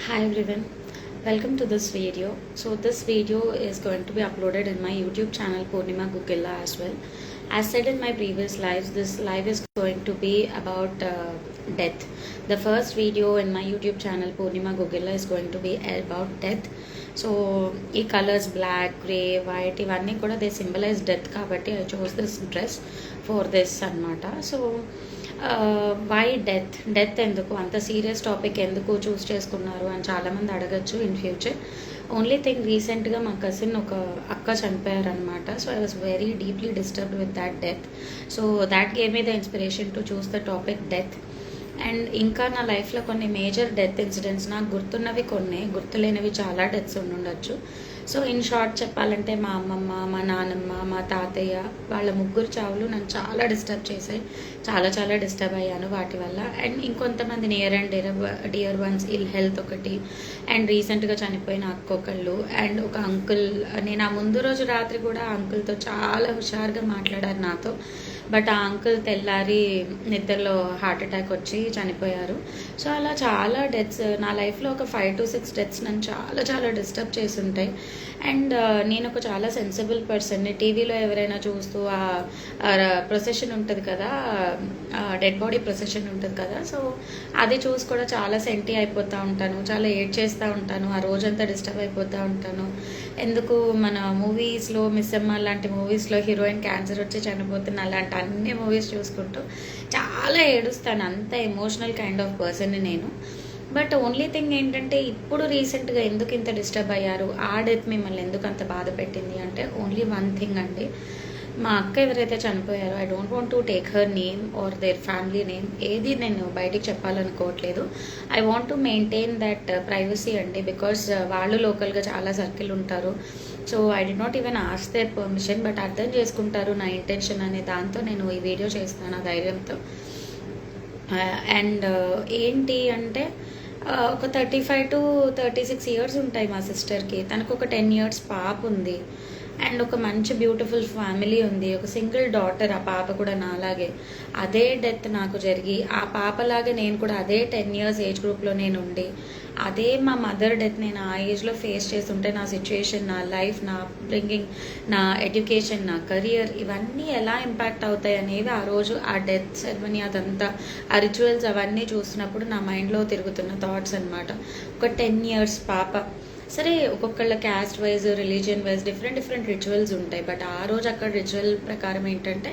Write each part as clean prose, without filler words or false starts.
Hi everyone, welcome to this video. So this video is going to be uploaded in my YouTube channel Purnima Gugilla as well. As said in my previous lives, this live is going to be about death. The first video in my YouTube channel Purnima Gugilla is going to be about death. So ఈ colors black, grey, white ఇవన్నీ కూడా they symbolize death కాబట్టి I chose this dress for this అన్నమాట. So why death ఎందుకు అంత serious topic ఎందుకు చూస్ చేసుకున్నారు అని చాలామంది అడగచ్చు ఇన్ ఫ్యూచర్. ఓన్లీ థింగ్ రీసెంట్గా మా కజిన్ ఒక అక్క చనిపోయారనమాట. So I was very deeply disturbed with that death. So that gave me the inspiration to choose the topic death. And ఇంకా నా లైఫ్లో కొన్ని మేజర్ డెత్ ఇన్సిడెంట్స్, నాకు గుర్తున్నవి కొన్ని, గుర్తులేనివి చాలా డెత్స్ ఉండుండొచ్చు. సో ఇన్ షార్ట్ చెప్పాలంటే మా అమ్మమ్మ, మా నాన్నమ్మ, మా తాతయ్య వాళ్ళ ముగ్గురు చావులు నన్ను చాలా డిస్టర్బ్ చేశాయి. చాలా డిస్టర్బ్ అయ్యాను వాటి వల్ల. అండ్ ఇంకొంతమంది near and dear ones ill health ఒకటి, అండ్ రీసెంట్గా చనిపోయిన అక్కొకళ్ళు, అండ్ ఒక అంకుల్. నేను ఆ ముందు రోజు రాత్రి కూడా ఆ అంకుల్తో చాలా హుషారుగా మాట్లాడారు నాతో. బట్ ఆ అంకుల్ తెల్లారి నిద్రలో హార్ట్ అటాక్ వచ్చి చనిపోయారు. సో అలా చాలా డెత్స్ నా లైఫ్లో ఒక 5 to 6 డెత్స్ నన్ను చాలా డిస్టర్బ్ చేసి ఉంటాయి. అండ్ నేను ఒక చాలా సెన్సిబుల్ పర్సన్ని. టీవీలో ఎవరైనా చూస్తూ ఆ ప్రొసెషన్ ఉంటుంది కదా, డెడ్ బాడీ ప్రొసెషన్ ఉంటుంది కదా, సో అది చూసి కూడా చాలా సెంటీ అయిపోతూ ఉంటాను, చాలా ఏడ్ చేస్తూ ఉంటాను, ఆ రోజంతా డిస్టర్బ్ అయిపోతూ ఉంటాను. ఎందుకు మన మూవీస్లో మిస్సమ్మ లాంటి మూవీస్లో హీరోయిన్ క్యాన్సర్ వచ్చి చనిపోతున్న అలాంటి అన్ని మూవీస్ చూసుకుంటూ చాలా ఏడుస్తాను. అంత ఎమోషనల్ కైండ్ ఆఫ్ పర్సన్ని నేను. బట్ ఓన్లీ థింగ్ ఏంటంటే ఇప్పుడు రీసెంట్గా ఎందుకు ఇంత డిస్టర్బ్ అయ్యారు, ఆ డెత్ మిమ్మల్ని ఎందుకు అంత బాధ పెట్టింది అంటే ఓన్లీ వన్ థింగ్ అండి. మా అక్క ఎవరైతే చనిపోయారో, I don't want to take her name or their family name, ఏది నేను బయటికి చెప్పాలనుకోవట్లేదు. I want to maintain that privacy అండి. బికాస్ వాళ్ళు లోకల్గా చాలా సర్కిల్ ఉంటారు. So I did not even ask their permission, but అర్థం చేసుకుంటారు నా ఇంటెన్షన్ అనే దాంతో నేను ఈ వీడియో చేస్తాను ఆ ధైర్యంతో. అండ్ ఏంటి అంటే ఒక 35 to 36 ఇయర్స్ ఉంటాయి మా సిస్టర్కి. తనకు ఒక 10 years పాప ఉంది. అండ్ ఒక మంచి బ్యూటిఫుల్ ఫ్యామిలీ ఉంది. ఒక సింగిల్ డాటర్, ఆ పాప కూడా నాలాగే. అదే డెత్ నాకు జరిగి ఆ పాపలాగే నేను కూడా అదే 10 years ఏజ్ గ్రూప్లో నేను ఉండి అదే మా మదర్ డెత్ నేను ఆ ఏజ్లో ఫేస్ చేస్తుంటే నా సిచ్యుయేషన్, నా లైఫ్, నా బ్రింగింగ్, నా ఎడ్యుకేషన్, నా కెరియర్ ఇవన్నీ ఎలా ఇంపాక్ట్ అవుతాయి అనేవి ఆ రోజు ఆ డెత్ సెరమనీ అదంతా ఆ రిచువల్స్ అవన్నీ చూసినప్పుడు నా మైండ్లో తిరుగుతున్న థాట్స్ అనమాట. ఒక 10 years పాప, సరే ఒక్కొక్కళ్ళ caste wise, religion wise different rituals ఉంటాయి. బట్ ఆ రోజు అక్కడ రిచువల్ ప్రకారం ఏంటంటే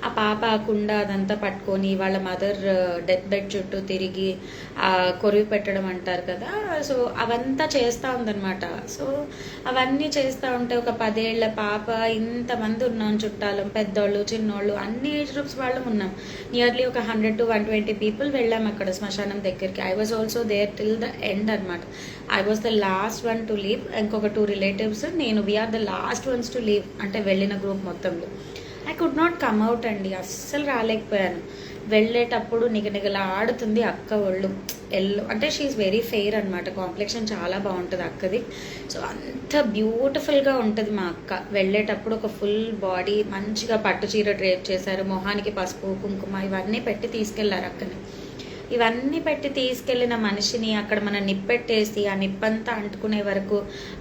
ఆ పాప ఆ కుండ అదంతా పట్టుకొని వాళ్ళ మదర్ డెత్ బెడ్ చుట్టూ తిరిగి ఆ కొరివి పెట్టడం అంటారు కదా, సో అవంతా చేస్తూ ఉందన్నమాట. సో అవన్నీ చేస్తూ ఉంటే ఒక 10 ఏళ్ల పాప, ఇంతమంది ఉన్నాం చుట్టాలం, పెద్దోళ్ళు చిన్నోళ్ళు అన్ని ఏజ్ గ్రూప్స్ వాళ్ళం ఉన్నాం. నియర్లీ ఒక 100 to 120 people వెళ్ళాం అక్కడ శ్మశానం దగ్గరికి. I was also there till the end అనమాట. I was the last one to leave. ఇంకొక 2 relatives, నేను we're the last ones to leave, అంటే వెళ్ళిన గ్రూప్ మొత్తంలో. I could not come out అండి, అస్సలు రాలేకపోయాను. వెళ్ళేటప్పుడు నిగనిగలా ఆడుతుంది అక్క ఒళ్ళు. అంటే షీఈస్ వెరీ ఫెయిర్ అనమాట, కాంప్లెక్షన్ చాలా బాగుంటుంది అక్కది. సో అంత బ్యూటిఫుల్గా ఉంటుంది మా అక్క. వెళ్ళేటప్పుడు ఒక ఫుల్ బాడీ మంచిగా పట్టు చీర డ్రేప్ చేశారు, మొహానికి పసుపు కుంకుమ ఇవన్నీ పెట్టి తీసుకెళ్లారు అక్కని. ఇవన్నీ పెట్టి తీసుకెళ్ళిన మనిషిని అక్కడ మనం నిప్పెట్టేసి ఆ నిప్పంతా అంటుకునే వరకు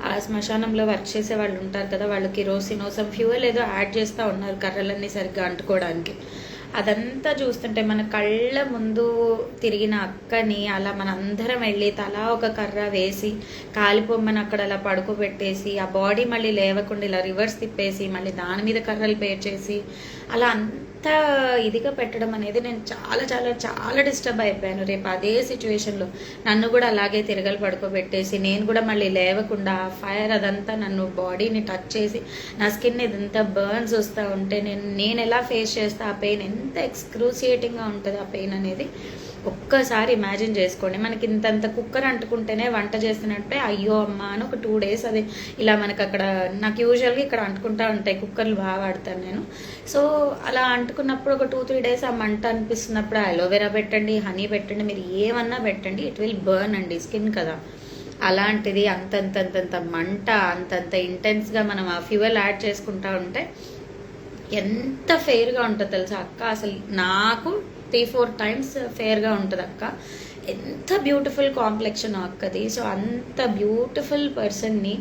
ఆ శ్మశానంలో వర్క్ చేసే వాళ్ళు ఉంటారు కదా, వాళ్ళు కిరోసినో సమ్ ఫ్యూయల్ ఏదో యాడ్ చేస్తూ ఉన్నారు కర్రలన్నీ సరిగ్గా అంటుకోవడానికి. అదంతా చూస్తుంటే మన కళ్ళ ముందు తిరిగిన అక్కని అలా మన అందరం వెళ్ళి తలా ఒక కర్ర వేసి కాలిపోమ్మని అక్కడ అలా పడుకోబెట్టేసి ఆ బాడీ మళ్ళీ లేవకుండా ఇలా రివర్స్ తిప్పేసి మళ్ళీ దాని మీద కర్రలు పేర్చేసి అలా అంత ఇదిగా పెట్టడం అనేది నేను చాలా డిస్టర్బ్ అయిపోయాను. రేపు అదే సిచ్యువేషన్లో నన్ను కూడా అలాగే తిరగలు పడుకోబెట్టేసి నేను కూడా మళ్ళీ లేవకుండా ఫైర్ అదంతా నన్ను బాడీని టచ్ చేసి నా స్కిన్ ఇదంతా బర్న్స్ వస్తూ ఉంటే నేను ఎలా ఫేస్ చేస్తా ఆ పెయిన్, ఎంత ఎక్స్క్రూసియేటింగ్గా ఉంటుంది ఆ పెయిన్ అనేది ఒక్కసారి ఇమాజిన్ చేసుకోండి. మనకి ఇంతంత కుక్కర్ అంటుకుంటేనే వంట చేస్తున్నట్టే అయ్యో అమ్మ అని ఒక 2 days అది ఇలా మనకు అక్కడ, నాకు యూజువల్గా ఇక్కడ అంటుకుంటా ఉంటాయి, కుక్కర్లు బాగా వాడతాను నేను. సో అలా అంటుకున్నప్పుడు ఒక 2-3 days ఆ మంట అనిపిస్తున్నప్పుడు అలోవెరా పెట్టండి, హనీ పెట్టండి, మీరు ఏమన్నా పెట్టండి, ఇట్ విల్ బర్న్ అండి, స్కిన్ కదా. అలాంటిది అంతంత మంట, అంతంత ఇంటెన్స్గా మనం ఆ ఫ్యూయల్ యాడ్ చేసుకుంటా ఉంటే ఎంత ఫెయిర్గా ఉంటుందో తెలుసా అక్క. అసలు నాకు 3-4 times ఫేర్గా ఉంటుంది అక్క. ఎంత బ్యూటిఫుల్ కాంప్లెక్షన్ అక్కది. సో అంత బ్యూటిఫుల్ పర్సన్ని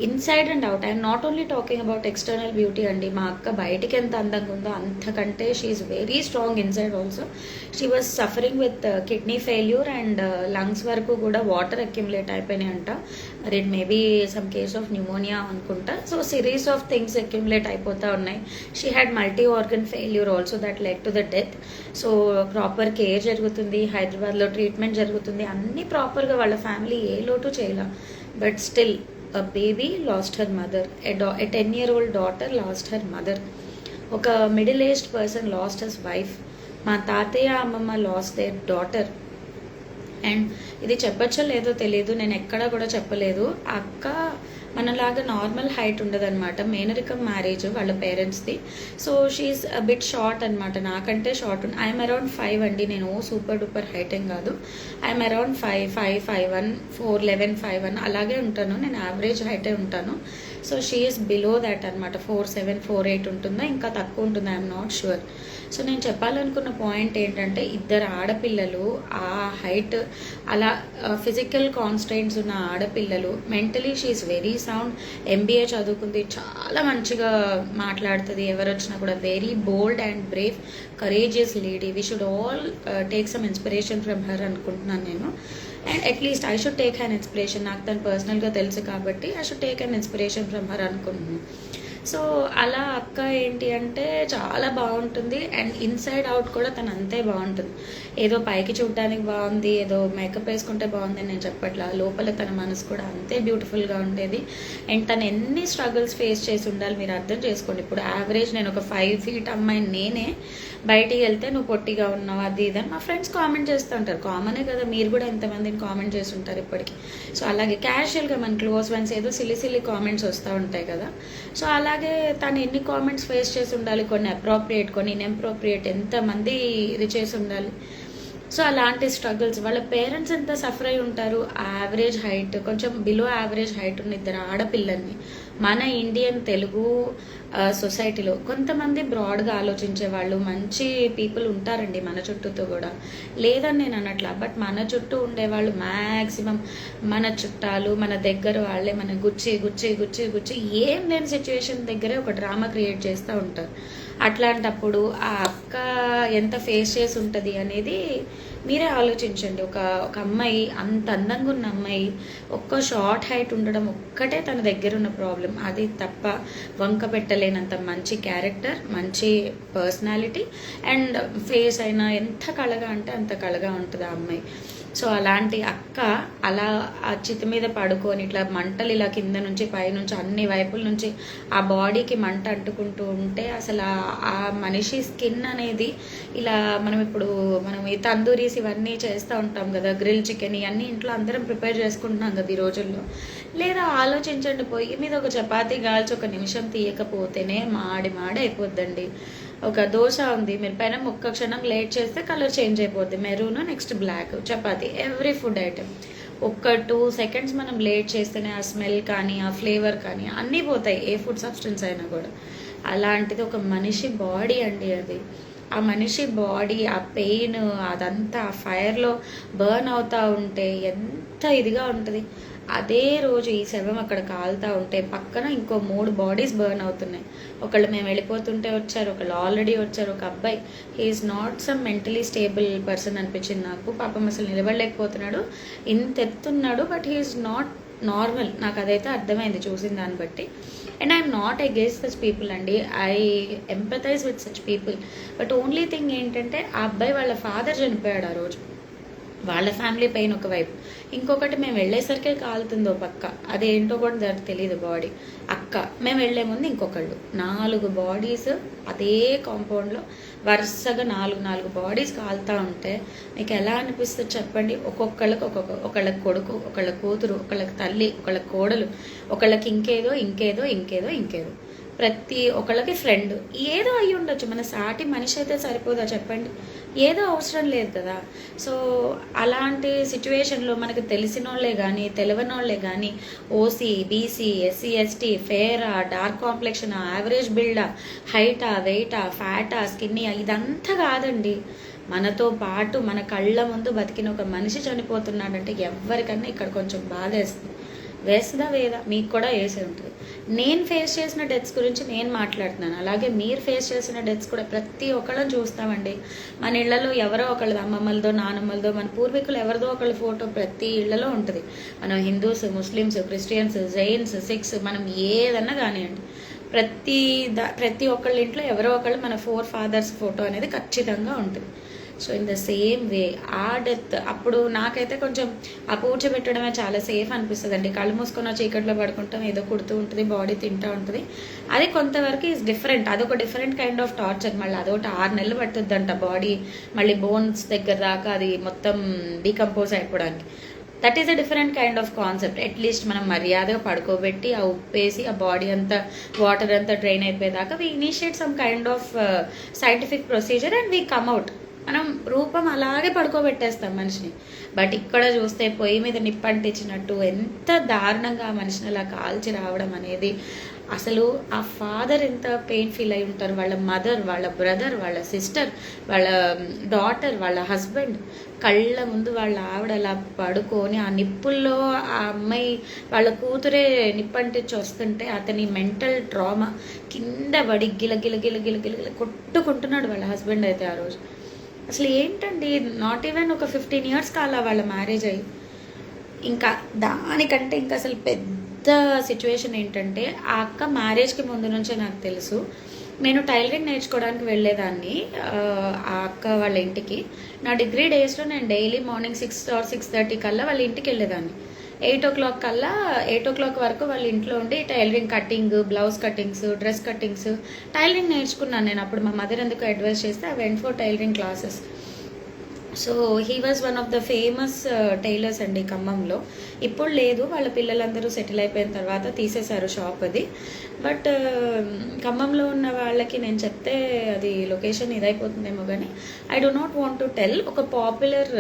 inside and out, I'm not only talking about external beauty అండి. మా అక్క బయటికి ఎంత అందంగా ఉందో అంతకంటే she's very strong inside also. She was suffering with kidney failure and lungs వరకు కూడా వాటర్ అక్యుములేట్ అయిపోయినాయి అంట. మరి it maybe some case of pneumonia అనుకుంటా. So series of things accumulate అయిపోతూ ఉన్నాయి. She had multi organ failure also that led to the death. So proper care జరుగుతుంది, హైదరాబాద్లో ట్రీట్మెంట్ జరుగుతుంది, అన్నీ ప్రాపర్గా వాళ్ళ ఫ్యామిలీ ఏ లోటు చేయలే. But still a baby lost her mother, a 10-year-old daughter lost her mother, ఒక middle aged person last his wife, మా తాతయ్య అమ్మమ్మ లాస్ట్ దేర్ డాటర్. అండ్ ఇది చెప్పచ్చో లేదో తెలియదు, నేను ఎక్కడా కూడా చెప్పలేదు. అక్క మనలాగా నార్మల్ హైట్ ఉండదన్నమాట, మేనరికం మ్యారేజ్ వాళ్ళ పేరెంట్స్ది. So she's a bit short అనమాట, నాకంటే షార్ట్. ఐఎమ్ అరౌండ్ 5 అండి, నేను సూపర్ డూపర్ హైట్ ఏం కాదు. ఐఎమ్ అరౌండ్ 5'1", 4'11", 5'1" అలాగే ఉంటాను, నేను యావరేజ్ హైటే ఉంటాను. సో షీఈస్ బిలో దాట్ అనమాట, 4'7", 4'8" ఉంటుందా ఇంకా తక్కువ ఉంటుందా, ఐఎమ్ నాట్ షూర్. సో నేను చెప్పాలనుకున్న పాయింట్ ఏంటంటే, ఇద్దరు ఆడపిల్లలు ఆ హైట్, అలా ఫిజికల్ కాన్స్టెంట్స్ ఉన్న ఆడపిల్లలు, mentally she's very sound, MBA చదువుకుంది, చాలా మంచిగా మాట్లాడుతుంది, ఎవరు వచ్చినా కూడా very bold and brave courageous lady. We should all take some inspiration from her అనుకుంటున్నాను నేను. And at least I should take an inspiration, నాకు తను పర్సనల్గా తెలుసు కాబట్టి I should take an inspiration from her అనుకుంటున్నాను. సో అలా అక్క ఏంటి అంటే చాలా బాగుంటుంది, అండ్ ఇన్సైడ్ అవుట్ కూడా తను అంతే బాగుంటుంది. ఏదో పైకి చూడడానికి బాగుంది, ఏదో మేకప్ వేసుకుంటే బాగుంది అని నేను చెప్పట్లా, లోపల తన మనసు కూడా అంతే బ్యూటిఫుల్గా ఉండేది. అండ్ తను ఎన్ని స్ట్రగుల్స్ ఫేస్ చేసి ఉండాలి మీరు అర్థం చేసుకోండి. ఇప్పుడు యావరేజ్ నేను ఒక 5 feet అమ్మాయిని, నేనే బయటికి వెళ్తే నువ్వు పొట్టిగా ఉన్నావు అది ఇదని మా ఫ్రెండ్స్ కామెంట్ చేస్తూ ఉంటారు. కామనే కదా, మీరు కూడా ఎంతమందిని కామెంట్ చేసి ఉంటారు ఇప్పటికి. సో అలాగే క్యాషువల్గా మన క్లోజ్ ఫ్రెండ్స్ ఏదో సిల్లి కామెంట్స్ వస్తూ ఉంటాయి కదా. సో అలాగే తను ఎన్ని కామెంట్స్ ఫేస్ చేసి ఉండాలి, కొన్ని అప్రోప్రియేట్, కొన్ని ఇన్అప్రోప్రియేట్, ఎంతమంది ఇది చేసి ఉండాలి. సో అలాంటి స్ట్రగుల్స్, వాళ్ళ పేరెంట్స్ ఎంత సఫర్ అయి ఉంటారు. యావరేజ్ హైట్, కొంచెం బిలో యావరేజ్ హైట్ ఉన్న ఇద్దరు ఆడపిల్లల్ని మన ఇండియన్ తెలుగు సొసైటీలో కొంతమంది బ్రాడ్గా ఆలోచించే వాళ్ళు, మంచి పీపుల్ ఉంటారండి మన చుట్టూతో కూడా, లేదని నేను అనట్లా. బట్ మన చుట్టూ ఉండేవాళ్ళు మ్యాక్సిమం మన చుట్టాలు, మన దగ్గర వాళ్ళే మన గుచ్చి గుచ్చి గుచ్చి గుచ్చి ఏం లేని సిచ్యువేషన్ దగ్గరే ఒక డ్రామా క్రియేట్ చేస్తూ ఉంటారు. అట్లాంటప్పుడు ఆ అక్క ఎంత ఫేస్ చేసి ఉంటుంది అనేది మీరే ఆలోచించండి. ఒక అమ్మాయి, అంత అందంగా ఉన్న అమ్మాయి, ఒక్క షార్ట్ హైట్ ఉండడం ఒక్కటే తన దగ్గర ఉన్న ప్రాబ్లం. అది తప్ప వంక పెట్టలేనంత మంచి క్యారెక్టర్, మంచి పర్సనాలిటీ, అండ్ ఫేస్ అయినా ఎంత కళగా అంటే అంత కళగా ఉంటుంది ఆ అమ్మాయి. సో అలాంటి అక్క అలా ఆ చితి మీద పడుకొని ఇట్లా మంటలు ఇలా కింద నుంచి పైనుంచి అన్ని వైపుల నుంచి ఆ బాడీకి మంట అంటుకుంటూ ఉంటే అసలు ఆ మనిషి స్కిన్ అనేది ఇలా మనం ఈ తందూరీస్ ఇవన్నీ చేస్తూ ఉంటాం కదా, గ్రిల్ చికెన్ ఇవన్నీ ఇంట్లో అందరం ప్రిపేర్ చేసుకుంటున్నాం కదా ఈ రోజుల్లో. లేదా ఆలోచించండి, పొయ్యి మీద ఒక చపాతీ కాల్చి ఒక నిమిషం తీయకపోతేనే మాడి అయిపోద్దండి. ఒక దోశ ఉంది, మీరు పైన ఒక్క క్షణం లేట్ చేస్తే కలర్ చేంజ్ అయిపోద్ది, maroon next black. Chapati, every food item ఒక్క 2 seconds మనం లేట్ చేస్తేనే ఆ స్మెల్ కానీ ఆ ఫ్లేవర్ కానీ అన్నీ పోతాయి, ఏ ఫుడ్ సబ్స్టెన్స్ అయినా కూడా. అలాంటిది ఒక మనిషి బాడీ అండి అది. ఆ మనిషి బాడీ, ఆ పెయిన్, అదంతా ఆ ఫైర్లో బర్న్ అవుతూ ఉంటే ఎంత ఇదిగా ఉంటుంది. అదే రోజు ఈ శవం అక్కడ కాలుతూ ఉంటే పక్కన ఇంకో 3 bodies బర్న్ అవుతున్నాయి. ఒకళ్ళు మేము వెళ్ళిపోతుంటే వచ్చారు, ఒకళ్ళు ఆల్రెడీ వచ్చారు. ఒక అబ్బాయి, he's not some mentally stable person అనిపించింది నాకు. పాపం అసలు నిలబడలేకపోతున్నాడు, ఇంత ఎత్తున్నాడు, బట్ హీఈస్ నాట్ నార్మల్. నాకు అదైతే అర్థమైంది చూసిన దాన్ని బట్టి. And I'm not against such people అండి, I empathize with such people. But only thing ఏంటంటే ఆ అబ్బాయి వాళ్ళ ఫాదర్ చనిపోయాడు ఆ రోజు, వాళ్ళ ఫ్యామిలీ పెయిన్ ఒకవైపు, ఇంకొకటి మేము వెళ్ళేసరికే కాలుతుందో పక్క, అదేంటో కూడా తెలియదు బాడీ. అక్క మేము వెళ్ళే ముందు ఇంకొకళ్ళు, 4 bodies అదే కాంపౌండ్లో వరుసగా 4 bodies కాలుతూ ఉంటే మీకు ఎలా అనిపిస్తుంది చెప్పండి. ఒక్కొక్కళ్ళకి ఒకళ్ళకి కొడుకు, ఒకళ్ళ కూతురు, ఒకళ్ళకి తల్లి, ఒకళ్ళకి కోడలు, ఒకళ్ళకి ఇంకేదో ప్రతి ఒక్కళ్ళకి ఫ్రెండ్, ఏదో అయ్యి ఉండొచ్చు. మన సాటి మనిషి అయితే సరిపోదా చెప్పండి, ఏదో అవసరం లేదు కదా. సో అలాంటి సిచ్యువేషన్లో మనకు తెలిసిన వాళ్ళే కానీ తెలియనోళ్ళే కానీ ఓసీ, బీసీ, ఎస్సీ, ఎస్టీ, ఫేరా, డార్క్ కాంప్లెక్షన్, యావరేజ్ బిల్డా, హైటా, వెయిటా, ఫ్యాటా, స్కిన్నీయా, ఇదంతా కాదండి. మనతో పాటు మన కళ్ళ ముందు బతికిన ఒక మనిషి చనిపోతున్నాడంటే ఎవరికన్నా ఇక్కడ కొంచెం బాధ వేస్తుందా వేదా? మీకు కూడా వేసే ఉంటుంది. నేను ఫేస్ చేసిన డెత్స్ గురించి నేను మాట్లాడుతున్నాను, అలాగే మీరు ఫేస్ చేసిన డెత్స్ కూడా ప్రతి ఒక్కళ్ళని చూస్తామండి. మన ఇళ్లలో ఎవరో ఒకళ్ళది, అమ్మమ్మలదో నానమ్మలదో మన పూర్వీకులు ఎవరిదో ఒకళ్ళ ఫోటో ప్రతి ఇళ్లలో ఉంటుంది. మనం Hindus, Muslims, Christians, Jains, Sikhs, మనం ఏదన్నా కానివ్వండి, ప్రతి ఒక్కళ్ళ ఇంట్లో ఎవరో ఒకళ్ళు మన 4 fathers ఫోటో అనేది ఖచ్చితంగా ఉంటుంది. So in the same way ఆ డెత్ అప్పుడు నాకైతే కొంచెం ఆ పూడ్చబెట్టడమే చాలా సేఫ్ అనిపిస్తుంది అండి. కళ్ళు మూసుకొని చీకట్లో పడుకుంటాం, ఏదో కుడుతూ ఉంటుంది, బాడీ తింటూ ఉంటుంది. అది కొంతవరకు ఈజ్ డిఫరెంట్, అదొక డిఫరెంట్ కైండ్ ఆఫ్ టార్చర్. మళ్ళీ అదొకటి 6 నెలలు పడుతుందంట బాడీ మళ్ళీ బోన్స్ దగ్గర దాకా అది మొత్తం డీకంపోజ్ అయిపోవడానికి. That is a different kind of concept. At least మనం మర్యాదగా పడుకోబెట్టి ఆ ఉప్పేసి ఆ బాడీ అంతా వాటర్ అంతా డ్రైన్ అయిపోయేదాకా we initiate some kind of scientific procedure and we come out. మనం రూపం అలాగే పడుకోబెట్టేస్తాం మనిషిని. బట్ ఇక్కడ చూస్తే పొయ్యి మీద నిప్పంటించినట్టు ఎంత దారుణంగా ఆ మనిషిని అలా కాల్చి రావడం అనేది, అసలు ఆ ఫాదర్ ఎంత పెయిన్ ఫీల్ అయి ఉంటారు, వాళ్ళ మదర్, వాళ్ళ బ్రదర్, వాళ్ళ సిస్టర్, వాళ్ళ డాటర్, వాళ్ళ హస్బెండ్ కళ్ళ ముందు వాళ్ళ ఆవిడ అలా పడుకొని ఆ నిప్పుల్లో ఆ అమ్మాయి వాళ్ళ కూతురే నిప్పంటించి వస్తుంటే అతని మెంటల్ ట్రామా కింద పడి గిల గిల గిల గిల గిల గిల కొట్టుకుంటున్నాడు వాళ్ళ హస్బెండ్ అయితే ఆ రోజు. అసలు ఏంటండి, నాట్ ఈవెన్ ఒక 15 years కాలా వాళ్ళ మ్యారేజ్ అయ్యి. ఇంకా దానికంటే ఇంకా అసలు పెద్ద సిచ్యువేషన్ ఏంటంటే, ఆ అక్క మ్యారేజ్కి ముందు నుంచే నాకు తెలుసు, నేను టైలరింగ్ నేర్చుకోవడానికి వెళ్ళేదాన్ని ఆ అక్క వాళ్ళ ఇంటికి. నా డిగ్రీ డేస్లో నేను డైలీ మార్నింగ్ 6 or 6:30 కల్లా వాళ్ళ ఇంటికి వెళ్ళేదాన్ని. 8 o'clock కల్లా 8 o'clock వరకు వాళ్ళ ఇంట్లో ఉండి tailoring cutting, blouse cuttings, dress cuttings, tailoring నేర్చుకున్నాను నేను. అప్పుడు మా మదర్ ఎందుకు అడ్వైస్ చేస్తే I went for tailoring classes. So he was one of the famous tailors అండి ఖమ్మంలో. ఇప్పుడు లేదు, వాళ్ళ పిల్లలందరూ సెటిల్ అయిపోయిన తర్వాత తీసేశారు షాప్ అది. బట్ ఖమ్మంలో ఉన్న వాళ్ళకి నేను చెప్తే అది లొకేషన్ ఇదైపోతుందేమో కానీ I do not want to tell. ఒక పాపులర్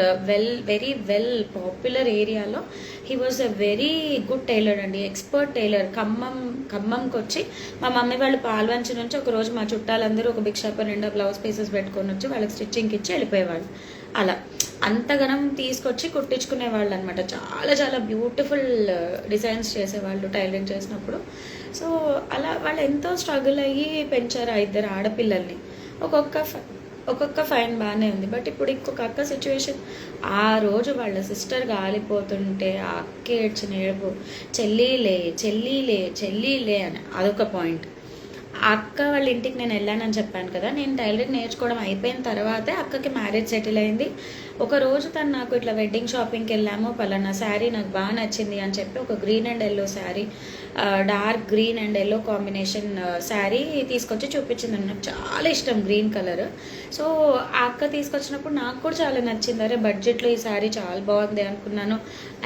వెరీ వెల్ పాపులర్ ఏరియాలో he was a very good tailor అండి, ఎక్స్పర్ట్ టైలర్. ఖమ్మంకి వచ్చి మా మమ్మీ వాళ్ళు పాల్వంచి నుంచి ఒకరోజు మా చుట్టాలందరూ ఒక బిగ్ షాప్ నిండా బ్లౌజ్ పీసెస్ పెట్టుకొని వచ్చి వాళ్ళకి స్టిచ్చింగ్కి ఇచ్చి వెళ్ళిపోయేవాళ్ళు. అలా అంతగనం తీసుకొచ్చి కుట్టించుకునేవాళ్ళు అనమాట. చాలా చాలా బ్యూటిఫుల్ డిజైన్స్ చేసేవాళ్ళు టైలరింగ్ చేసినప్పుడు. సో అలా వాళ్ళు ఎంతో స్ట్రగుల్ అయ్యి పెంచారు ఆ 2 ఆడపిల్లల్ని. ఒక్కొక్క ఫైన్ బాగానే ఉంది. బట్ ఇప్పుడు ఇంకొక అక్క సిచ్యువేషన్, ఆ రోజు వాళ్ళ సిస్టర్ గాలిపోతుంటే ఆ అక్క ఏడ్చిన ఏడుపు, చెల్లీలే చెల్లీలే చెల్లీలే అని, అదొక పాయింట్. ఆ అక్క వాళ్ళ ఇంటికి నేను వెళ్ళానని చెప్పాను కదా, నేను టైలరింగ్ నేర్చుకోవడం అయిపోయిన తర్వాతే అక్కకి మ్యారేజ్ సెటిల్ అయింది. ఒక రోజు తను నాకు ఇట్లా వెడ్డింగ్ షాపింగ్కి వెళ్ళాము, పలానా శారీ నాకు బాగా నచ్చింది అని చెప్పి ఒక green and yellow sari, dark green and yellow combination sari తీసుకొచ్చి చూపించింది. నాకు చాలా ఇష్టం గ్రీన్ కలర్. సో ఆ అక్క తీసుకొచ్చినప్పుడు నాకు కూడా చాలా నచ్చింది. అరే బడ్జెట్లో ఈ శారీ చాలా బాగుంది అనుకున్నాను.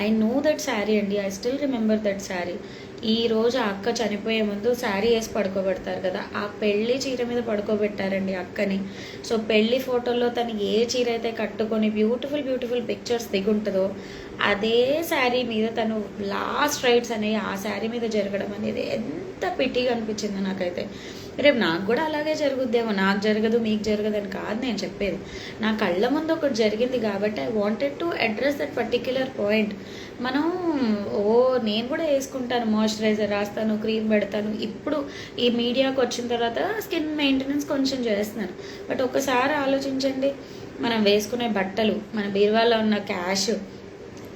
ఐ నో దట్ శారీ అండి, I still remember that sari. ఈ రోజు ఆ అక్క చనిపోయే ముందు శారీ వేసి పడుకోబెడతారు కదా, ఆ పెళ్లి చీర మీద పడుకోబెట్టారండి అక్కని. సో పెళ్లి ఫోటోల్లో తను ఏ చీర అయితే కట్టుకొని బ్యూటిఫుల్ పిక్చర్స్ దిగుంటుందో అదే శారీ మీద తను లాస్ట్ రైట్స్ అనేవి ఆ శారీ మీద జరగడం అనేది ఎంత పిట్టిగా అనిపించిందో నాకైతే. రేపు నాకు కూడా అలాగే జరుగుద్దేమో, నాకు జరగదు మీకు జరగదు అని కాదు నేను చెప్పేది. నా కళ్ళ ముందు ఒకటి జరిగింది కాబట్టి I wanted to address that particular point. మనం నేను కూడా వేసుకుంటాను, మాయిశ్చరైజర్ రాస్తాను, క్రీమ్ పెడతాను. ఇప్పుడు ఈ మీడియాకి వచ్చిన తర్వాత స్కిన్ మెయింటెనెన్స్ కొంచెం చేస్తున్నాను. బట్ ఒకసారి ఆలోచించండి, మనం వేసుకునే బట్టలు, మన బీరువాలో ఉన్న క్యాష్,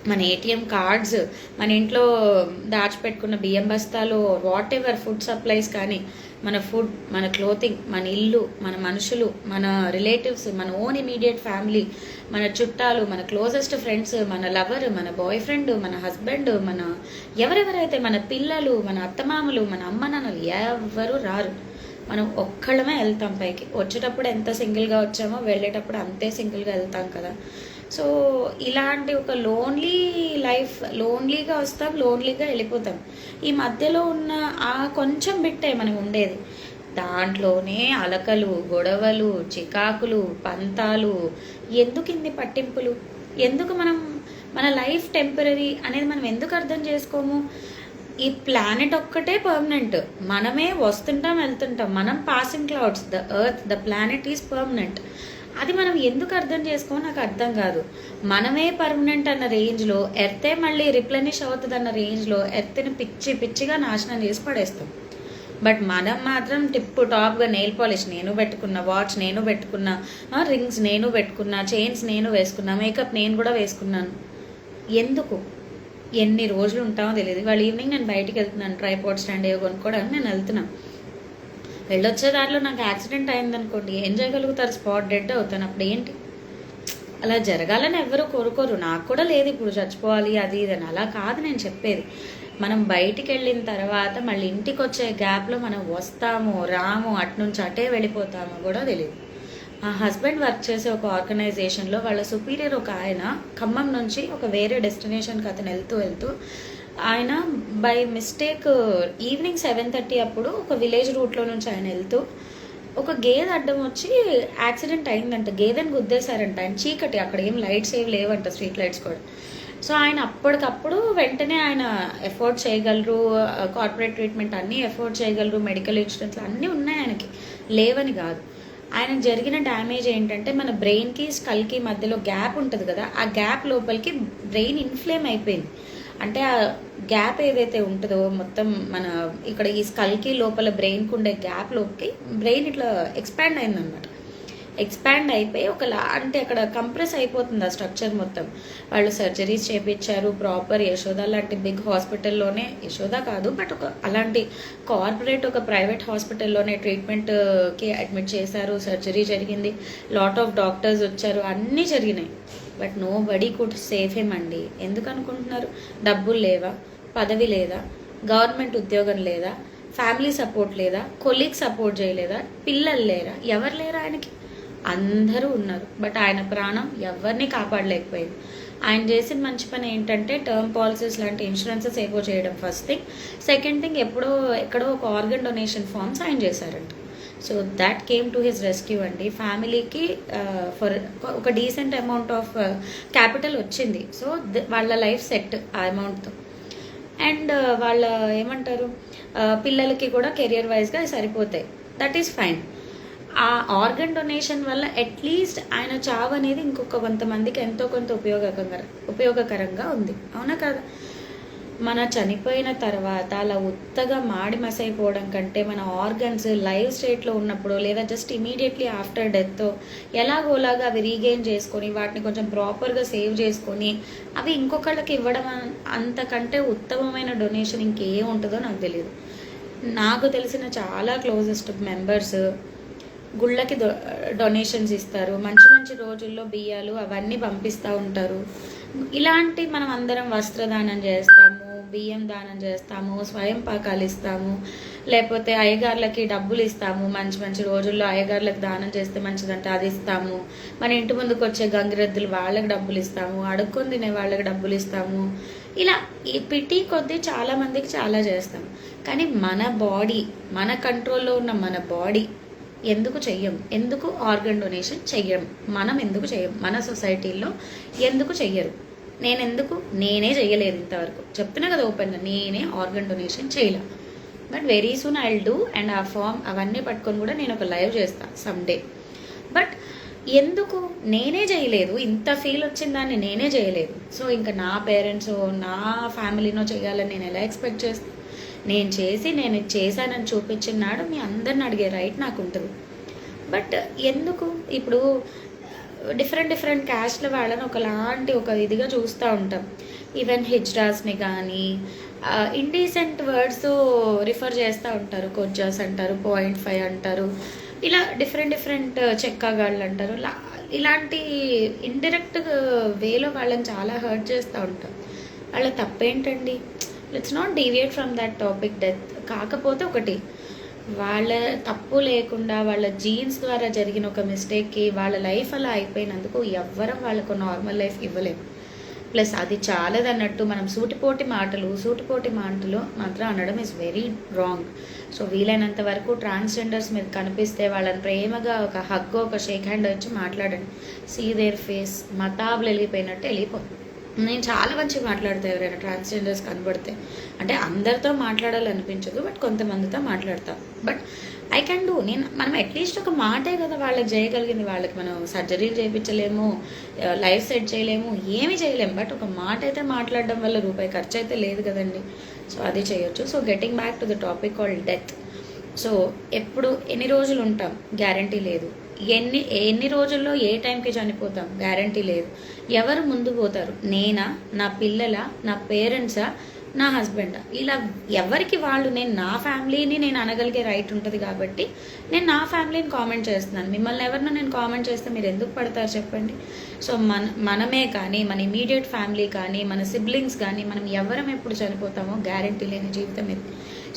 మన ఏటీఎం కార్డ్స్, మన ఇంట్లో దాచిపెట్టుకున్న బియ్యం బస్తాలు, వాట్ ఎవర్ ఫుడ్ సప్లైస్ కానీ, మన ఫుడ్, మన క్లోతింగ్, మన ఇల్లు, మన మనుషులు, మన రిలేటివ్స్, మన ఓన్ ఇమీడియట్ ఫ్యామిలీ, మన చుట్టాలు, మన క్లోజెస్ట్ ఫ్రెండ్స్, మన లవర్, మన బాయ్ ఫ్రెండ్, మన హస్బెండ్, మన ఎవరెవరైతే, మన పిల్లలు, మన అత్తమామలు, మన అమ్మ నాన్నలు ఎవరు రారు. మనం ఒక్కళ్ళమే వెళ్తాం పైకి. వచ్చేటప్పుడు ఎంత సింగిల్గా వచ్చామో వెళ్ళేటప్పుడు అంతే సింగిల్గా వెళ్తాం కదా. సో ఇలాంటి ఒక లోన్లీ లైఫ్, లోన్లీగా వస్తాం, లోన్లీగా వెళ్ళిపోతాం. ఈ మధ్యలో ఉన్న ఆ కొంచెం బిట్టే మనం ఉండేది, దాంట్లోనే అలకలు, గొడవలు, చికాకులు, పంతాలు. ఎందుకు ఇన్ని పట్టింపులు? ఎందుకు మనం మన లైఫ్ టెంపరీ అనేది మనం ఎందుకు అర్థం చేసుకోము? ఈ ప్లానెట్ ఒక్కటే పర్మనెంట్, మనమే వస్తుంటాం వెళ్తుంటాం, మనం passing clouds. The earth, the planet is permanent. అది మనం ఎందుకు అర్థం చేసుకో నాకు అర్థం కాదు. మనమే పర్మనెంట్ అన్న రేంజ్లో, ఎర్తే మళ్ళీ రిప్లెనిష్ అవుతుంది అన్న రేంజ్లో ఎర్త్ని పిచ్చి పిచ్చిగా నాశనం చేసి పడేస్తాం. బట్ మనం మాత్రం టిప్ టాప్గా నెయిల్ పాలిష్ నేను పెట్టుకున్నా, వాచ్ నేను పెట్టుకున్నా, రింగ్స్ నేను పెట్టుకున్నా, చైన్స్ నేను వేసుకున్నా, మేకప్ నేను కూడా వేసుకున్నాను. ఎందుకు? ఎన్ని రోజులు ఉంటామో తెలియదు. వాళ్ళు ఈవినింగ్ నేను బయటికి వెళ్తున్నాను, ట్రైపాడ్ స్టాండ్ ఏవో కొనుక్కోవడానికి నేను వెళ్తున్నాను. వెళ్ళొచ్చే దారిలో నాకు యాక్సిడెంట్ అయిందనుకోండి, ఏం చేయగలుగుతారు? స్పాట్ డెడ్ అవుతాను. అప్పుడు ఏంటి? అలా జరగాలని ఎవరు కోరుకోరు. నాకు కూడా లేదు ఇప్పుడు చచ్చిపోవాలి అది ఇది అని. అలా కాదు నేను చెప్పేది. మనం బయటికి వెళ్ళిన తర్వాత మళ్ళీ ఇంటికి వచ్చే గ్యాప్లో మనం వస్తాము రాము, అటునుంచి అటే వెళ్ళిపోతామో కూడా తెలియదు. మా హస్బెండ్ వర్క్ చేసే ఒక ఆర్గనైజేషన్లో వాళ్ళ సుపీరియర్ ఒక ఆయన ఖమ్మం నుంచి ఒక వేరే డెస్టినేషన్కి అతను వెళ్తూ ఆయన బై మిస్టేక్ ఈవినింగ్ 7:30 అప్పుడు ఒక విలేజ్ రూట్లో నుంచి ఆయన వెళ్తూ ఒక గేదె అడ్డం వచ్చి యాక్సిడెంట్ అయిందంట. గేదెని గుద్దేశారంట. ఆయన చీకటి, అక్కడ ఏం లైట్స్ ఏమి లేవంట, స్ట్రీట్ లైట్స్ కూడా. సో ఆయన అప్పటికప్పుడు వెంటనే ఆయన ఎఫోర్డ్ చేయగలరు, కార్పొరేట్ ట్రీట్మెంట్ అన్నీ ఎఫోర్డ్ చేయగలరు, మెడికల్ ఇన్సూరెన్స్ అన్నీ ఉన్నాయి ఆయనకి, లేవని కాదు. ఆయనకు జరిగిన డ్యామేజ్ ఏంటంటే మన బ్రెయిన్కి స్కల్కి మధ్యలో గ్యాప్ ఉంటుంది కదా, ఆ గ్యాప్ లోపలికి బ్రెయిన్ ఇన్ఫ్లేమ్ అయిపోయింది. అంటే ఆ గ్యాప్ ఏదైతే ఉంటుందో మొత్తం మన ఇక్కడ ఈ స్కల్కి లోపల బ్రెయిన్కి ఉండే గ్యాప్ లోకి బ్రెయిన్ ఇట్లా ఎక్స్పాండ్ అయిందనమాట. ఎక్స్పాండ్ అయిపోయి అంటే అక్కడ కంప్రెస్ అయిపోతుంది ఆ స్ట్రక్చర్ మొత్తం. వాళ్ళు సర్జరీస్ చేయించారు ప్రాపర్. యశోద లాంటి బిగ్ హాస్పిటల్లోనే, యశోద కాదు బట్ ఒక అలాంటి కార్పొరేట్ ఒక ప్రైవేట్ హాస్పిటల్లోనే ట్రీట్మెంట్కి అడ్మిట్ చేశారు. సర్జరీ జరిగింది, లాట్ ఆఫ్ డాక్టర్స్ వచ్చారు, అన్నీ జరిగినాయి. But nobody could save him అండి. ఎందుకు అనుకుంటున్నారు? డబ్బులు లేవా? పదవి లేదా? గవర్నమెంట్ ఉద్యోగం లేదా? ఫ్యామిలీ సపోర్ట్ లేదా? కొలీగ్ సపోర్ట్ చేయలేదా? పిల్లలు లేరా? ఎవరు లేరా ఆయనకి? అందరూ ఉన్నారు. బట్ ఆయన ప్రాణం ఎవరిని కాపాడలేకపోయింది. ఆయన చేసిన మంచి పని ఏంటంటే టర్మ్ పాలసీస్ లాంటి ఇన్సూరెన్సెస్ ఏవో చేయడం ఫస్ట్ థింగ్. సెకండ్ థింగ్ ఎక్కడో ఒక ఆర్గన్ డొనేషన్ ఫార్మ్స్ ఆయన చేశారంట. So that came to his rescue అండి. ఫ్యామిలీకి ఫర్ ఒక డీసెంట్ అమౌంట్ ఆఫ్ క్యాపిటల్ వచ్చింది. సో వాళ్ళ లైఫ్ సెట్ ఆ అమౌంట్తో. అండ్ వాళ్ళ ఏమంటారు పిల్లలకి కూడా కెరియర్ వైజ్గా సరిపోతాయి. That is fine. ఆ ఆర్గన్ డొనేషన్ వల్ల అట్లీస్ట్ ఆయన చావు అనేది ఇంకొక కొంతమందికి ఎంతో కొంత ఉపయోగకరంగా ఉంది. అవునా కదా? మన చనిపోయిన తర్వాత అలా ఉత్తగా మాడి మసైపోవడం కంటే మన ఆర్గన్స్ లైవ్ స్టేట్లో ఉన్నప్పుడు లేదా జస్ట్ ఇమీడియట్లీ ఆఫ్టర్ డెత్ ఎలాగోలాగా అవి రీగెయిన్ చేసుకొని వాటిని కొంచెం ప్రాపర్గా సేవ్ చేసుకొని అవి ఇంకొకళ్ళకి ఇవ్వడం అంతకంటే ఉత్తమమైన డొనేషన్ ఇంకేం ఉంటుందో నాకు తెలియదు. నాకు తెలిసిన చాలా క్లోజెస్ట్ మెంబర్స్ గుళ్ళకి డొనేషన్స్ ఇస్తారు. మంచి మంచి రోజుల్లో బియ్యాలు అవన్నీ పంపిస్తూ ఉంటారు. ఇలాంటి మనం అందరం వస్త్రదానం చేస్తాము, బియ్యం దానం చేస్తాము, స్వయం పాకాలు ఇస్తాము, లేకపోతే అయ్యగార్లకి డబ్బులు ఇస్తాము. మంచి మంచి రోజుల్లో అయ్యగార్లకు దానం చేస్తే మంచిదంటే అది ఇస్తాము. మన ఇంటి ముందుకు వచ్చే గంగిరెద్దులు వాళ్ళకి డబ్బులు ఇస్తాము, అడుక్కొని తినే వాళ్ళకి డబ్బులు ఇస్తాము. ఇలా ఈ పిటి కొద్దీ చాలామందికి చాలా చేస్తాము. కానీ మన బాడీ, మన కంట్రోల్లో ఉన్న మన బాడీ ఎందుకు చెయ్యం? ఎందుకు ఆర్గన్ డొనేషన్ చెయ్యం? మనం ఎందుకు చెయ్యం? మన సొసైటీలో ఎందుకు చెయ్యరు? నేనే చెయ్యలేదు ఇంతవరకు. చెప్తున్నా కదా ఓపెన్గా, నేనే ఆర్గన్ డొనేషన్ చేయలే. But very soon I will do. And ఆ ఫామ్ అవన్నీ పట్టుకొని కూడా నేను ఒక లైవ్ చేస్తాను సమ్డే. బట్ ఎందుకు నేనే చేయలేదు? ఇంత ఫీల్ వచ్చిన దాన్ని నేనే చేయలేదు. సో ఇంకా నా పేరెంట్స్ నా ఫ్యామిలీనో చేయాలని నేను ఎలా ఎక్స్పెక్ట్ చేస్తాను? నేను చేశానని చూపించిన నాడు మీ అందరిని అడిగే రైట్ నాకు ఉంటుంది. బట్ ఎందుకు ఇప్పుడు డిఫరెంట్ క్యాస్ట్ల వాళ్ళని ఒకలాంటి ఒక ఇదిగా చూస్తూ ఉంటాం. ఈవెన్ హిజ్రాస్ని కానీ ఇండీసెంట్ వర్డ్స్ రిఫర్ చేస్తూ ఉంటారు. కొజ్జాస్ అంటారు, 0.5 అంటారు, ఇలా డిఫరెంట్ చెక్కగాళ్ళు అంటారు. ఇలాంటి ఇండైరెక్ట్ వేలో వాళ్ళని చాలా హర్ట్ చేస్తూ ఉంటారు. వాళ్ళ తప్పేంటండి? Let's not deviate from that topic death. కాకపోతే ఒకటి, వాళ్ళ తప్పు లేకుండా వాళ్ళ జీన్స్ ద్వారా జరిగిన ఒక మిస్టేక్కి వాళ్ళ లైఫ్ అలా అయిపోయినందుకు ఎవ్వరం వాళ్ళకు నార్మల్ లైఫ్ ఇవ్వలేము. ప్లస్ అది చాలదన్నట్టు మనం సూటిపోటి మాటలు మాత్రం అనడం ఈజ్ వెరీ రాంగ్. సో వీలైనంత వరకు ట్రాన్స్జెండర్స్ మీద కనిపిస్తే వాళ్ళని ప్రేమగా ఒక హగ్, ఒక షేక్ హ్యాండ్ వచ్చి మాట్లాడండి. సీ దేర్ ఫేస్ మతాబులు వెళ్ళిపోయినట్టు వెళ్ళిపోతుంది. నేను చాలా మంచిగా మాట్లాడతా ఎవరైనా ట్రాన్స్జెండర్స్ కనబడితే. అంటే అందరితో మాట్లాడాలనిపించదు, బట్ కొంతమందితో మాట్లాడతా. But I can do. మనం అట్లీస్ట్ ఒక మాటే కదా వాళ్ళకి చేయగలిగింది. వాళ్ళకి మనం సర్జరీలు చేయించలేము, లైఫ్ సెట్ చేయలేము, ఏమీ చేయలేము. బట్ ఒక మాట అయితే మాట్లాడడం వల్ల రూపాయి ఖర్చు అయితే లేదు కదండి. సో అది చేయొచ్చు. So getting back to the topic called death. So ఎన్ని రోజులు ఉంటాం గ్యారంటీ లేదు. ఎన్ని రోజుల్లో ఏ టైంకి చనిపోతాం గ్యారంటీ లేదు. ఎవరు ముందు పోతారు? నేనా, నా పిల్లల, నా పేరెంట్సా, నా హస్బెండా? ఇలా ఎవరికి వాళ్ళు, నా ఫ్యామిలీని నేను అనగలిగే రైట్ ఉంటుంది కాబట్టి నేను నా ఫ్యామిలీని కామెంట్ చేస్తున్నాను. మిమ్మల్ని ఎవరినో నేను కామెంట్ చేస్తే మీరు ఎందుకు పడతారు చెప్పండి? సో మనమే కానీ, మన ఇమీడియట్ ఫ్యామిలీ కానీ, మన సిబ్లింగ్స్ కానీ, మనం ఎవరం ఎప్పుడు చనిపోతామో గ్యారంటీ లేని జీవితం ఇది.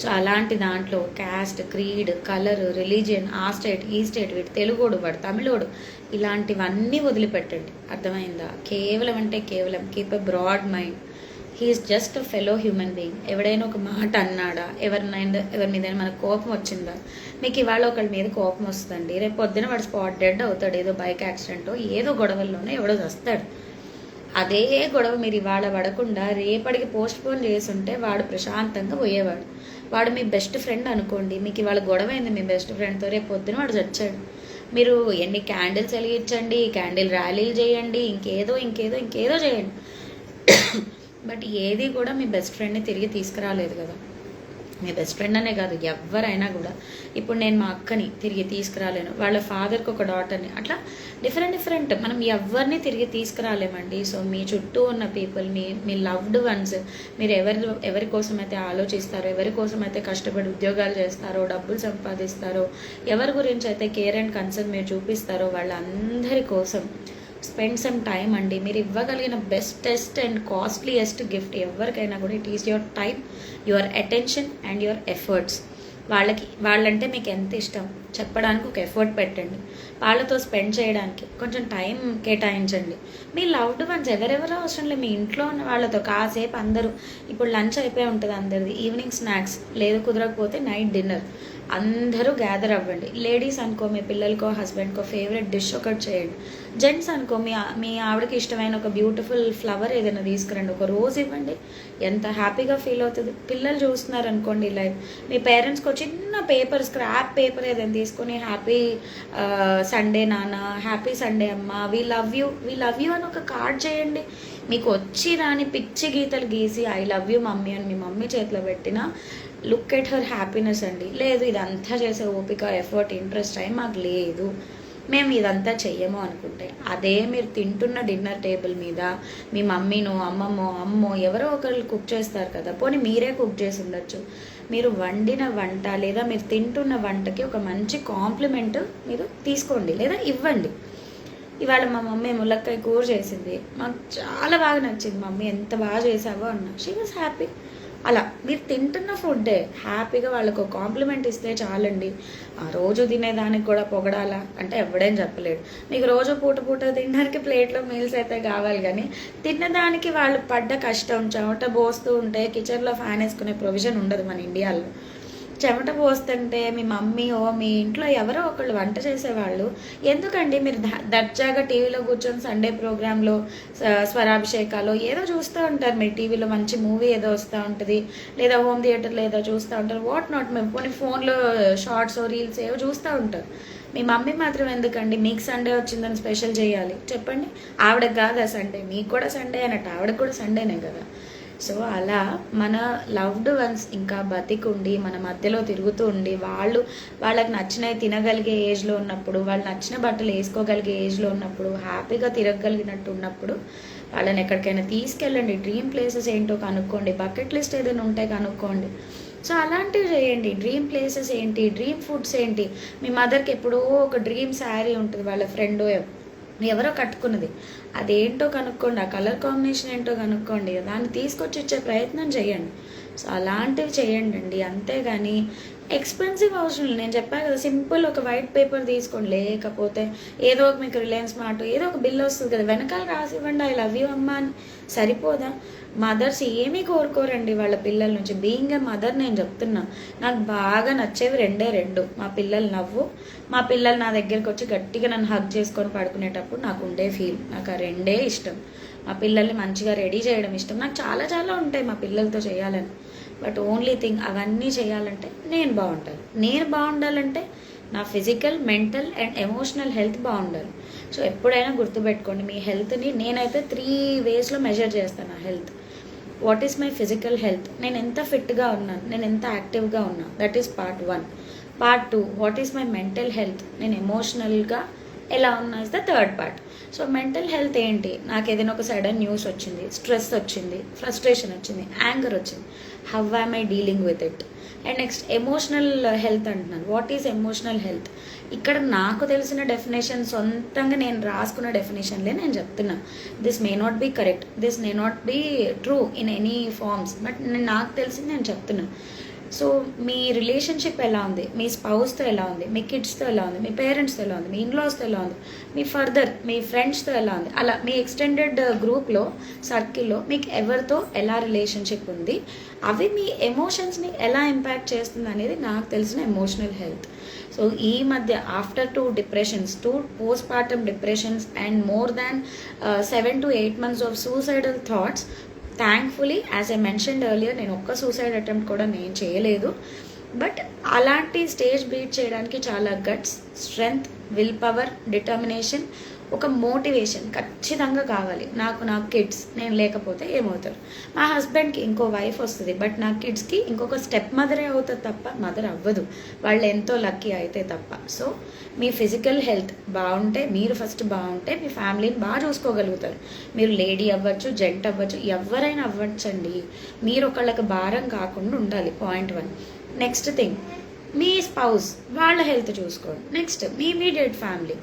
సో అలాంటి దాంట్లో క్యాస్ట్, క్రీడ్, కలర్, రిలీజియన్, ఆ స్టేట్, ఈ స్టేట్, వీడు తెలుగోడు, వాడు తమిళోడు, ఇలాంటివన్నీ వదిలిపెట్టండి. అర్థమైందా? కేవలం అంటే కేవలం keep a broad mind. He's just a fellow human being. ఎవడైనా ఒక మాట అన్నాడా? ఎవరి మీద మనకు కోపం వచ్చిందా? మీకు ఇవాళ ఒకళ్ళ మీద కోపం వస్తుందండి, రేపు పొద్దున వాడు స్పాట్ డెడ్ అవుతాడు, ఏదో బైక్ యాక్సిడెంటో ఏదో గొడవల్లోనే ఎవడో వస్తాడు. అదే గొడవ మీరు ఇవాళ పడకుండా రేపటికి పోస్ట్ పోన్ చేసుంటే వాడు ప్రశాంతంగా పోయేవాడు. వాడు మీ బెస్ట్ ఫ్రెండ్ అనుకోండి, మీకు ఇవాళ గొడవ అయింది మీ బెస్ట్ ఫ్రెండ్తో, రేపు పొద్దున వాడు చచ్చాడు. మీరు ఎన్ని క్యాండిల్స్ వెలిగించండి, క్యాండిల్ ర్యాలీలు చేయండి, ఇంకేదో చేయండి, బట్ ఏది కూడా మీ బెస్ట్ ఫ్రెండ్ని తిరిగి తీసుకురాలేదు కదా. మీ బెస్ట్ ఫ్రెండ్ అనే కాదు, ఎవరైనా కూడా. ఇప్పుడు నేను మా అక్కని తిరిగి తీసుకురాలేను, వాళ్ళ ఫాదర్కి ఒక డాటర్ని, అట్లా డిఫరెంట్ మనం ఎవరిని తిరిగి తీసుకురాలేమండి. సో మీ చుట్టూ ఉన్న పీపుల్, మీ లవ్డ్ వన్స్, మీరు ఎవరి కోసం అయితే ఆలోచిస్తారో, ఎవరి కోసం అయితే కష్టపడి ఉద్యోగాలు చేస్తారో, డబ్బులు సంపాదిస్తారో, ఎవరి గురించి అయితే కేర్ అండ్ కన్సర్న్ మీరు చూపిస్తారో, వాళ్ళందరి కోసం స్పెండ్ సమ్ టైం అండి. మీరు ఇవ్వగలిగిన బెస్టెస్ట్ అండ్ కాస్ట్లీయెస్ట్ గిఫ్ట్ ఎవరికైనా కూడా it is your time, your attention and your efforts. వాళ్ళంటే మీకు ఎంత ఇష్టం చెప్పడానికి ఒక ఎఫర్ట్ పెట్టండి. వాళ్ళతో స్పెండ్ చేయడానికి కొంచెం టైం కేటాయించండి. మీ లవ్డ్ వన్స్ ఎవరెవరో అవసరం లేదు, మీ ఇంట్లో ఉన్న వాళ్ళతో కాసేపు అందరూ, ఇప్పుడు లంచ్ అయిపోయి ఉంటుంది అందరిది, ఈవినింగ్ స్నాక్స్ లేదు, కుదరకపోతే నైట్ డిన్నర్, అందరూ గ్యాదర్ అవ్వండి. లేడీస్ అనుకో మీ పిల్లలకో హస్బెండ్కో ఫేవరెట్ డిష్ ఒకటి చేయండి. జెంట్స్ అనుకో మీ ఆవిడకి ఇష్టమైన ఒక బ్యూటిఫుల్ ఫ్లవర్ ఏదైనా తీసుకురండి, ఒక రోజ్ ఇవ్వండి, ఎంత హ్యాపీగా ఫీల్ అవుతుంది. పిల్లలు చూస్తున్నారు అనుకోండి లైవ్, మీ పేరెంట్స్కి చిన్న పేపర్, స్క్రాప్ పేపర్ ఏదైనా తీసుకొని హ్యాపీ సండే నాన్న, హ్యాపీ సండే అమ్మ, వీ లవ్ యూ అని ఒక కార్డ్ చేయండి. మీకు వచ్చి రాని పిచ్చి గీతలు గీసి ఐ లవ్ యూ మమ్మీ అని మీ మమ్మీ చేతిలో పెట్టినా లుక్ ఎట్ హర్ హ్యాపీనెస్ అండి. లేదు ఇదంతా చేసే ఓపిక, ఎఫర్ట్, ఇంట్రెస్ట్ టైం మాకు లేదు, మేము ఇదంతా చెయ్యము అనుకుంటే, అదే మీరు తింటున్న డిన్నర్ టేబుల్ మీద మీ మమ్మీనో అమ్మో ఎవరో ఒకళ్ళు కుక్ చేస్తారు కదా, పోనీ మీరే కుక్ చేసి ఉండొచ్చు, మీరు వండిన వంట లేదా మీరు తింటున్న వంటకి ఒక మంచి కాంప్లిమెంట్ మీరు తీసుకోండి లేదా ఇవ్వండి. ఇవాళ మా మమ్మీ ములక్కాయ కూర చేసింది, మాకు చాలా బాగా నచ్చింది, మమ్మీ ఎంత బాగా చేసావో అన్న, షీ వాజ్ హ్యాపీ. అలా మీరు తింటున్న ఫుడ్డే హ్యాపీగా వాళ్ళకు కాంప్లిమెంట్ ఇస్తే చాలండి. ఆ రోజు తినేదానికి కూడా పొగడాలా అంటే ఎవడేం చెప్పలేడు. మీకు రోజు పూట తినడానికి ప్లేట్లో మీల్స్ అయితే కావాలి, కానీ తిన్నదానికి వాళ్ళు పడ్డ కష్టం, చెమట పోస్తూ ఉంటే కిచెన్లో ఫ్యాన్ వేసుకునే ప్రొవిజన్ ఉండదు మన ఇండియాలో. చెమట పోస్తుంటే మీ మమ్మీయో మీ ఇంట్లో ఎవరో ఒకళ్ళు వంట చేసేవాళ్ళు ఎందుకండి మీరు దర్జాగా టీవీలో కూర్చొని సండే ప్రోగ్రాంలో స్వరాభిషేకాలు ఏదో చూస్తూ ఉంటారు. మీరు టీవీలో మంచి మూవీ ఏదో వస్తూ ఉంటుంది, లేదా హోమ్ థియేటర్లో ఏదో చూస్తూ ఉంటారు, వాట్ నాట్, మేము పోనీ ఫోన్లో షార్ట్స్ రీల్స్ ఏవో చూస్తూ ఉంటారు. మీ మమ్మీ మాత్రం ఎందుకండి మీకు సండే వచ్చిందని స్పెషల్ చేయాలి చెప్పండి? ఆవిడకి కాదా సండే, మీకు కూడా సండే అన్నట్టు ఆవిడకి కూడా సండేనే కదా. సో అలా మన లవ్డ్ వన్స్ ఇంకా బతికుండి మన మధ్యలో తిరుగుతూ ఉండి వాళ్ళకి నచ్చినవి తినగలిగే ఏజ్లో ఉన్నప్పుడు, వాళ్ళు నచ్చిన బట్టలు వేసుకోగలిగే ఏజ్లో ఉన్నప్పుడు, హ్యాపీగా తిరగగలిగినట్టు ఉన్నప్పుడు వాళ్ళని ఎక్కడికైనా తీసుకెళ్ళండి. డ్రీమ్ ప్లేసెస్ ఏంటో కనుక్కోండి, బకెట్ లిస్ట్ ఏదైనా ఉంటే కనుక్కోండి. సో అలాంటివి చేయండి. డ్రీమ్ ప్లేసెస్ ఏంటి, డ్రీమ్ ఫుడ్స్ ఏంటి. మీ మదర్కి ఎప్పుడో ఒక డ్రీమ్ శారీ ఉంటుంది, వాళ్ళ ఫ్రెండ్ ఎవరో కట్టుకున్నది, అదేంటో కనుక్కోండి, ఆ కలర్ కాంబినేషన్ ఏంటో కనుక్కోండి, దాన్ని తీసుకొచ్చి ఇచ్చే ప్రయత్నం చేయండి. సో అలాంటివి చేయండి అండి, అంతేగాని ఎక్స్పెన్సివ్ అవసరం లేదు. నేను చెప్పాను కదా, సింపుల్ ఒక వైట్ పేపర్ తీసుకోండి, లేకపోతే ఏదో ఒక మీకు రిలయన్స్ మార్ట్ ఏదో ఒక బిల్ వస్తుంది కదా, వెనకాల రాసి ఇవ్వండి ఐ లవ్ యూ అమ్మా అని. సరిపోదా? మదర్స్ ఏమీ కోరుకోరండి వాళ్ళ పిల్లల నుంచి. బీయింగ్ ఏ మదర్ నేను చెప్తున్నా, నాకు బాగా నచ్చేవి రెండు, మా పిల్లల నవ్వు, మా పిల్లలు నా దగ్గరికి వచ్చి గట్టిగా నన్ను హగ్ చేసుకొని పడుకునేటప్పుడు నాకు ఉండే ఫీల్, నాకు ఆ రెండే ఇష్టం. మా పిల్లల్ని మంచిగా రెడీ చేయడం ఇష్టం. నాకు చాలా చాలా ఉంటాయి మా పిల్లలతో చేయాలని. బట్ ఓన్లీ థింగ్ అవన్నీ చేయాలంటే నేను బాగుంటాను. నేను బాగుండాలంటే నా physical, mental and emotional health బాగుండాలి. సో ఎప్పుడైనా గుర్తుపెట్టుకోండి, మీ హెల్త్ని నేనైతే 3 వేస్లో మెజర్ చేస్తాను. నా health, what is my physical health, నేను ఎంత ఫిట్గా ఉన్నాను, నేను ఎంత యాక్టివ్గా ఉన్నా, that is part 1. Part 2, what is my mental health, నేను ఎమోషనల్గా ఎలా ఉన్నా is the third part. So mental health ఏంటి, నాకు ఏదైనా ఒక సడన్ న్యూస్ వచ్చింది, స్ట్రెస్ వచ్చింది, ఫ్రస్ట్రేషన్ వచ్చింది, యాంగర్ వచ్చింది, how I'm I dealing with it. And next emotional health అంటున్నాను. వాట్ ఈజ్ ఎమోషనల్ హెల్త్, ఇక్కడ నాకు తెలిసిన డెఫినేషన్, సొంతంగా నేను రాసుకున్న డెఫినేషన్లే నేను చెప్తున్నా. This may not be correct, this may not be true in any forms, but నాకు తెలిసింది నేను చెప్తున్నా. సో మీ రిలేషన్షిప్ ఎలా ఉంది, మీ స్పౌస్తో ఎలా ఉంది, మీ కిడ్స్తో ఎలా ఉంది, మీ పేరెంట్స్తో ఎలా ఉంది, మీ ఇన్లాస్తో ఎలా ఉంది, మీ ఫర్దర్ మీ ఫ్రెండ్స్తో ఎలా ఉంది, అలా మీ ఎక్స్టెండెడ్ గ్రూప్లో, సర్కిల్లో మీకు ఎవరితో ఎలా రిలేషన్షిప్ ఉంది, అవి మీ ఎమోషన్స్ని ఎలా ఇంపాక్ట్ చేస్తుంది అనేది నాకు తెలిసిన ఎమోషనల్ హెల్త్. సో ఈ మధ్య after 2 depressions, 2 post partum depressions and more than 7 to 8 months of suicidal thoughts, thankfully as I mentioned earlier, నేను ఒక్క సూసైడ్ అటెంప్ట్ కూడా నేను చేయలేదు. బట్ అలాంటి స్టేజ్ బీట్ చేయడానికి చాలా guts, strength, will power, determination, ఒక మోటివేషన్ ఖచ్చితంగా కావాలి. నా కిడ్స్, నేను లేకపోతే ఏమవుతారు, మా హస్బెండ్కి ఇంకో వైఫ్ వస్తుంది, బట్ నా కిడ్స్కి ఇంకొక స్టెప్ మదరే అవుతుంది తప్ప మదర్ అవ్వదు, వాళ్ళు ఎంతో లక్కీ అయితే తప్ప. సో మీ ఫిజికల్ హెల్త్ బాగుంటే, మీరు ఫస్ట్ బాగుంటే మీ ఫ్యామిలీని బాగా చూసుకోగలుగుతారు. మీరు లేడీ అవ్వచ్చు, జెంట్ అవ్వచ్చు, ఎవరైనా అవ్వచ్చండి. మీరు ఒకళ్ళకి భారం కాకుండా ఉండాలి, పాయింట్ 1. నెక్స్ట్ థింగ్, మీ స్పౌస్, వాళ్ళ హెల్త్ చూసుకోండి. Next me immediate family,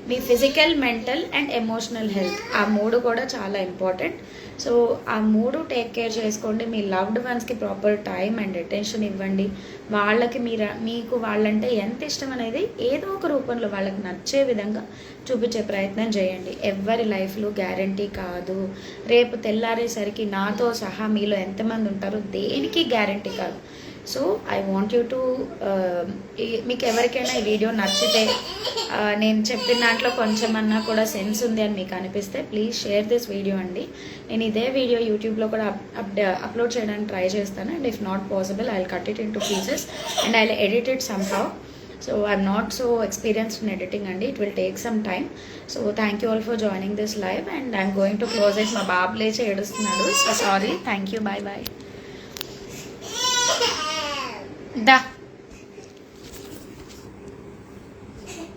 me physical, mental and emotional health, ఆ 3 కూడా చాలా ఇంపార్టెంట్. సో ఆ 3 టేక్ కేర్ చేసుకోండి. మీ లవ్డ్ వన్స్కి ప్రాపర్ టైం అండ్ అటెన్షన్ ఇవ్వండి. వాళ్ళకి మీకు వాళ్ళంటే ఎంత ఇష్టం అనేది ఏదో ఒక రూపంలో వాళ్ళకి నచ్చే విధంగా చూపించే ప్రయత్నం చేయండి. ఎవరి లైఫ్లో గ్యారంటీ కాదు, రేపు తెల్లారేసరికి నాతో సహా మీలో ఎంతమంది ఉంటారో దేనికి గ్యారంటీ కాదు. So I want you to, మీకు ఎవరికైనా ఈ వీడియో నచ్చితే, నేను చెప్పిన దాంట్లో కొంచెమన్నా కూడా సెన్స్ ఉంది అని మీకు అనిపిస్తే ప్లీజ్ షేర్ దిస్ వీడియో అండి. నేను ఇదే వీడియో యూట్యూబ్లో కూడా అప్లోడ్ చేయడానికి ట్రై చేస్తాను. And if not possible I will cut it into pieces and I will edit it somehow. So I'm not so experienced in editing and it will take some time. So thank you all for joining this live and I'm going to close it. Ma baab leche edustunadu, so sorry. Thank you, bye bye. Da